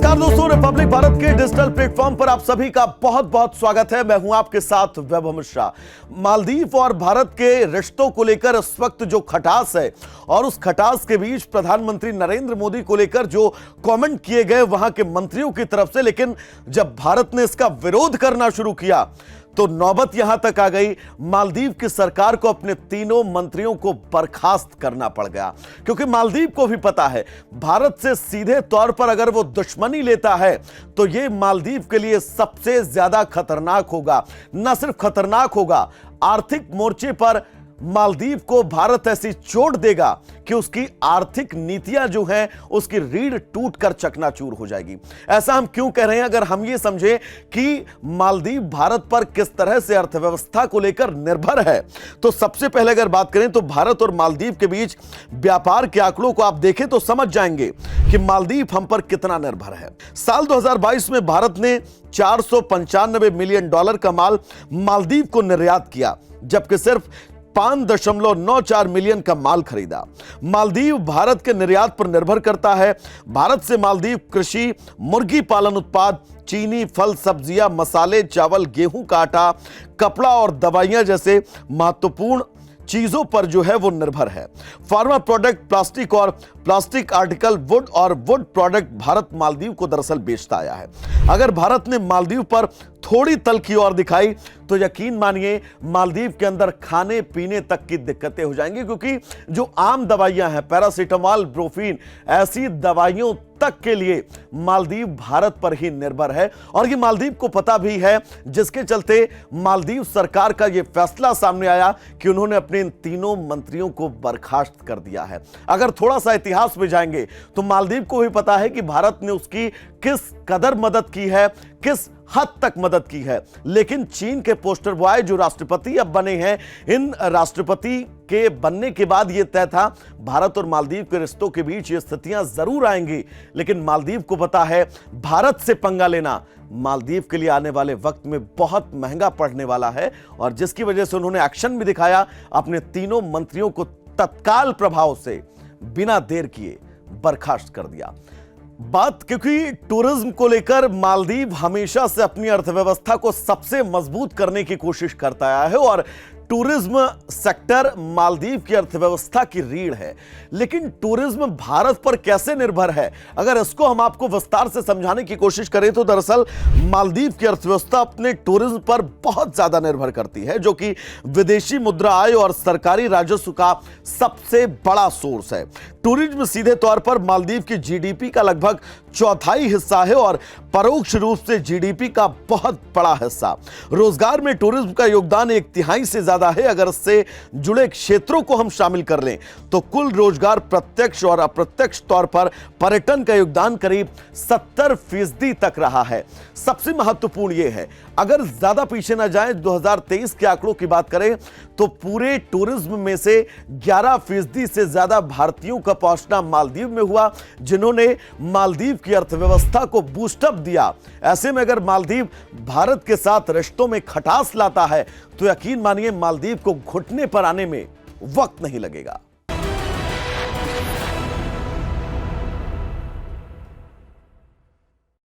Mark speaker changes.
Speaker 1: नमस्कार दोस्तों, रिपब्लिक भारत के डिजिटल प्लेटफॉर्म पर आप सभी का बहुत बहुत स्वागत है। मैं हूं आपके साथ वैभव मिश्रा। मालदीव और भारत के रिश्तों को लेकर इस वक्त जो खटास है और उस खटास के बीच प्रधानमंत्री नरेंद्र मोदी को लेकर जो कमेंट किए गए वहां के मंत्रियों की तरफ से, लेकिन जब भारत ने इसका विरोध करना शुरू किया तो नौबत यहां तक आ गई, मालदीव की सरकार को अपने तीनों मंत्रियों को बर्खास्त करना पड़ गया। क्योंकि मालदीव को भी पता है भारत से सीधे तौर पर अगर वो दुश्मनी लेता है तो ये मालदीव के लिए सबसे ज्यादा खतरनाक होगा। न सिर्फ खतरनाक होगा, आर्थिक मोर्चे पर मालदीव को भारत ऐसी चोट देगा कि उसकी आर्थिक नीतियां जो हैं उसकी रीढ़ टूटकर चकनाचूर हो जाएगी। ऐसा हम क्यों कह रहे हैं? अगर हम ये समझे कि मालदीव भारत पर किस तरह से अर्थव्यवस्था को लेकर निर्भर है, तो सबसे पहले अगर बात करें तो भारत और मालदीव के बीच व्यापार के आंकड़ों को आप देखें तो समझ जाएंगे कि मालदीव हम पर कितना निर्भर है। साल 2022 में भारत ने $495 मिलियन का माल मालदीव को निर्यात किया, जबकि सिर्फ 5.94 मिलियन का माल खरीदा। मालदीव भारत के निर्यात पर निर्भर करता है। भारत से मालदीव कृषि, मुर्गी पालन उत्पाद, चीनी, फल, सब्जियां, मसाले, चावल, गेहूं का आटा, कपड़ा और दवाइयां जैसे महत्वपूर्ण चीजों पर जो है वो निर्भर है। फार्मा प्रोडक्ट, प्लास्टिक और प्लास्टिक आर्टिकल, वुड और वुड प्रोडक्ट भारत मालदीव को दरअसल बेचता आया है। अगर भारत ने मालदीव पर थोड़ी तलखी और दिखाई तो यकीन मानिए मालदीव के अंदर खाने पीने तक की दिक्कतें हो जाएंगी, क्योंकि जो आम दवाइयां हैं, पैरासीटामोल, ब्रोफीन, ऐसी दवाइयों तक के लिए मालदीव भारत पर ही निर्भर है। और ये मालदीव को पता भी है, जिसके चलते मालदीव सरकार का ये फैसला सामने आया कि उन्होंने अपने इन तीनों मंत्रियों को बर्खास्त कर दिया है। अगर थोड़ा सा इतिहास में जाएंगे तो मालदीव को भी पता है कि भारत ने उसकी किस कदर मदद की है, किस हद तक मदद की है। लेकिन चीन के पोस्टर बॉय जो राष्ट्रपति अब बने हैं, इन राष्ट्रपति के बनने के बाद यह तय था भारत और मालदीव के रिश्तों के बीच ये स्थितियां जरूर आएंगी। लेकिन मालदीव को पता है भारत से पंगा लेना मालदीव के लिए आने वाले वक्त में बहुत महंगा पड़ने वाला है, और जिसकी वजह से उन्होंने एक्शन भी दिखाया, अपने तीनों मंत्रियों को तत्काल प्रभाव से बिना देर किए बर्खास्त कर दिया। बात क्योंकि टूरिज्म को लेकर मालदीव हमेशा से अपनी अर्थव्यवस्था को सबसे मजबूत करने की कोशिश करता आया है और टूरिज्म सेक्टर मालदीव की अर्थव्यवस्था की रीढ़ है। लेकिन टूरिज्म भारत पर कैसे निर्भर है, अगर इसको हम आपको विस्तार से समझाने की कोशिश करें तो दरअसल मालदीव की अर्थव्यवस्था अपने टूरिज्म पर बहुत ज्यादा निर्भर करती है, जो कि विदेशी मुद्रा आय और सरकारी राजस्व का सबसे बड़ा सोर्स है। टूरिज्म सीधे तौर पर मालदीव की जीडीपी का लगभग चौथाई हिस्सा है और परोक्ष रूप से जीडीपी का बहुत बड़ा हिस्सा। रोजगार में टूरिज्म का योगदान 1/3 से ज्यादा है। अगर इससे जुड़े क्षेत्रों को हम शामिल कर लें तो कुल रोजगार प्रत्यक्ष और अप्रत्यक्ष तौर पर पर्यटन का योगदान करीब 70% तक रहा है। सबसे महत्वपूर्ण यह है, अगर ज्यादा पीछे ना जाएं, 2023 के आंकड़ों की बात करें तो पूरे टूरिज्म में से 11% से ज्यादा भारतीयों का पहुंचना मालदीव में हुआ, जिन्होंने मालदीव की अर्थव्यवस्था को बूस्टअप दिया। ऐसे में अगर मालदीव भारत के साथ रिश्तों में खटास लाता है तो यकीन मानिए मालदीव को घुटने पर आने में वक्त नहीं लगेगा।